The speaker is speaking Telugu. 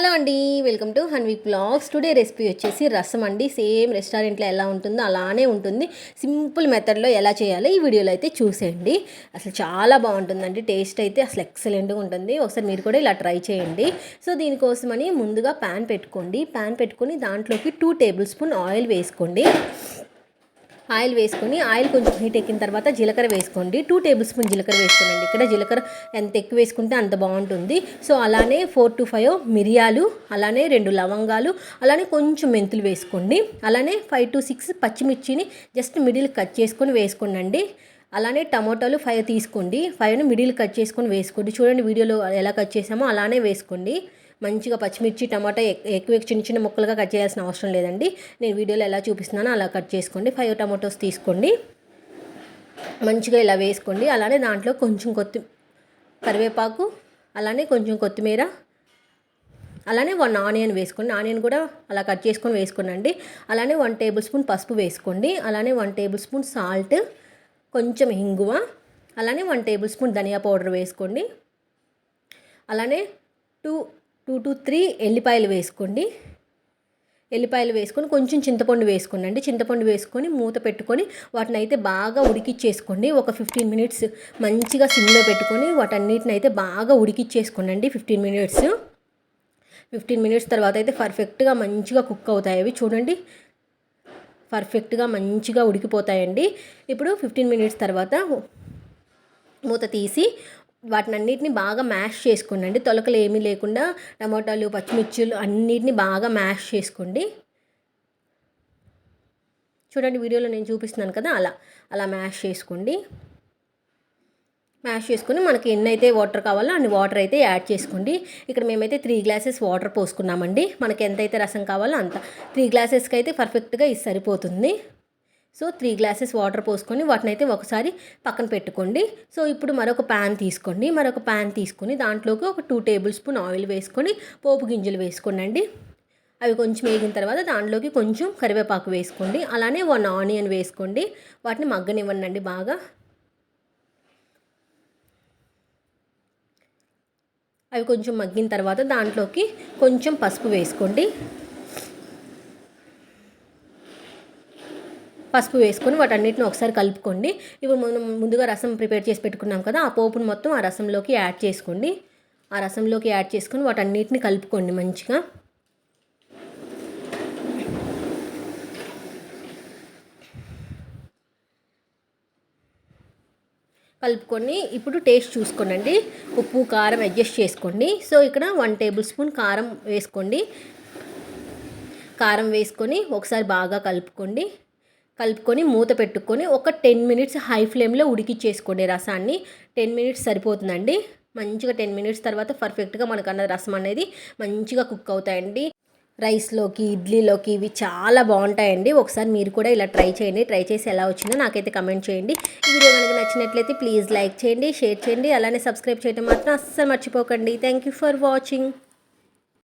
హలో అండి, welcome to Hanvik blogs. Today recipe వచ్చేసి రసం అండి. సేమ్ రెస్టారెంట్లో ఎలా ఉంటుందో అలానే ఉంటుంది. సింపుల్ మెథడ్లో ఎలా చేయాలో ఈ వీడియోలో అయితే చూసేయండి. అసలు చాలా బాగుంటుందండి. టేస్ట్ అయితే అసలు ఎక్సలెంట్గా ఉంటుంది. ఒకసారి మీరు కూడా ఇలా ట్రై చేయండి. సో దీనికోసమని ముందుగా ప్యాన్ పెట్టుకోండి. ప్యాన్ పెట్టుకొని దాంట్లోకి 2 టేబుల్ స్పూన్ ఆయిల్ వేసుకోండి. ఆయిల్ వేసుకొని ఆయిల్ కొంచెం హీట్ ఎక్కిన తర్వాత జీలకర్ర వేసుకోండి. 2 టేబుల్ స్పూన్ జీలకర్ర వేసుకోండి. ఇక్కడ జీలకర్ర ఎంత ఎక్కువ వేసుకుంటే అంత బాగుంటుంది. సో అలానే 4 to 5 మిరియాలు, అలానే 2 లవంగాలు, అలానే కొంచెం మెంతులు వేసుకోండి. అలానే 5 to 6 పచ్చిమిర్చిని జస్ట్ మిడిల్ కట్ చేసుకొని వేసుకోండి. అలానే టమాటాలు 5 తీసుకోండి. 5ని మిడిల్ కట్ చేసుకొని వేసుకోండి. చూడండి వీడియోలో ఎలా కట్ చేసామో అలానే వేసుకోండి. మంచిగా పచ్చిమిర్చి టమాటా ఎక్కువ చిన్న చిన్న ముక్కలుగా కట్ చేయాల్సిన అవసరం లేదండి. నేను వీడియోలో ఎలా చూపిస్తున్నానో అలా కట్ చేసుకోండి. 5 టమాటోస్ తీసుకోండి. మంచిగా ఇలా వేసుకోండి. అలానే దాంట్లో కొంచెం కరివేపాకు, అలానే కొంచెం కొత్తిమీర, అలానే 1 ఆనియన్ వేసుకోండి. ఆనియన్ కూడా అలా కట్ చేసుకొని వేసుకోండి. అలానే 1 టేబుల్ స్పూన్ పసుపు వేసుకోండి. అలానే 1 టేబుల్ స్పూన్ సాల్ట్, కొంచెం ఇంగువ, అలానే 1 టేబుల్ స్పూన్ ధనియా పౌడర్ వేసుకోండి. అలానే 2 to 3 ఎల్లిపాయలు వేసుకోండి. ఎల్లిపాయలు వేసుకొని కొంచెం చింతపండు వేసుకోండి. చింతపండు వేసుకొని మూత పెట్టుకొని వాటిని అయితే బాగా ఉడికిచ్చేసుకోండి. ఒక 15 మినిట్స్ మంచిగా సిమ్లో పెట్టుకొని వాటన్నిటిని అయితే బాగా ఉడికిచ్చేసుకోండి. 15 మినిట్స్ తర్వాత అయితే పర్ఫెక్ట్గా మంచిగా కుక్ అవుతాయి. అవి చూడండి పర్ఫెక్ట్గా మంచిగా ఉడికిపోతాయండి. ఇప్పుడు 15 మినిట్స్ తర్వాత మూత తీసి వాటినన్నిటిని బాగా మ్యాష్ చేసుకోండి. తొలకలు ఏమీ లేకుండా టమాటాలు, పచ్చిమిర్చిలు అన్నిటిని బాగా మ్యాష్ చేసుకోండి. చూడండి వీడియోలో నేను చూపిస్తున్నాను కదా, అలా మ్యాష్ చేసుకోండి. మ్యాష్ చేసుకొని మనకి ఎన్నైతే వాటర్ కావాలో అన్ని వాటర్ అయితే యాడ్ చేసుకోండి. ఇక్కడ మేమైతే 3 గ్లాసెస్ వాటర్ పోసుకున్నామండి. మనకి ఎంతైతే రసం కావాలో అంత 3 గ్లాసెస్కి అయితే పర్ఫెక్ట్గా ఇది సరిపోతుంది. సో 3 గ్లాసెస్ వాటర్ పోసుకొని వాటిని అయితే ఒకసారి పక్కన పెట్టుకోండి. సో ఇప్పుడు మరొక ప్యాన్ తీసుకొని దాంట్లోకి ఒక 2 టేబుల్ స్పూన్ ఆయిల్ వేసుకొని పోపు గింజలు వేసుకోండి. అవి కొంచెం వేగిన తర్వాత దాంట్లోకి కొంచెం కరివేపాకు వేసుకోండి. అలానే 1 ఆనియన్ వేసుకోండి. వాటిని మగ్గనివ్వండి బాగా. అవి కొంచెం మగ్గిన తర్వాత దాంట్లోకి కొంచెం పసుపు వేసుకోండి. పసుపు వేసుకొని వాటన్నిటిని ఒకసారి కలుపుకోండి. ఇప్పుడు మనం ముందుగా రసం ప్రిపేర్ చేసి పెట్టుకున్నాం కదా, ఆ పోపును మొత్తం ఆ రసంలోకి యాడ్ చేసుకోండి. ఆ రసంలోకి యాడ్ చేసుకొని వాటన్నిటిని కలుపుకోండి మంచిగా. కలుపుకొని ఇప్పుడు టేస్ట్ చూసుకోండి. ఉప్పు కారం అడ్జస్ట్ చేసుకోండి. సో ఇక్కడ 1 టేబుల్ స్పూన్ కారం వేసుకోండి. కారం వేసుకొని ఒకసారి బాగా కలుపుకొని మూత పెట్టుకొని ఒక 10 మినిట్స్ హై ఫ్లేమ్లో ఉడికిచ్చేసుకోండి రసాన్ని. 10 మినిట్స్ సరిపోతుందండి. మంచిగా 10 మినిట్స్ తర్వాత పర్ఫెక్ట్గా మనకు రసం అనేది మంచిగా కుక్ అవుతాయండి. రైస్లోకి, ఇడ్లీలోకి ఇవి చాలా బాగుంటాయండి. ఒకసారి మీరు కూడా ఇలా ట్రై చేయండి. ట్రై చేసి ఎలా వచ్చిందో నాకైతే కమెంట్ చేయండి. ఈ వీడియో కనుక నచ్చినట్లయితే ప్లీజ్ లైక్ చేయండి, షేర్ చేయండి, అలానే సబ్స్క్రైబ్ చేయడం మాత్రం అస్సలు మర్చిపోకండి. Thank you for watching.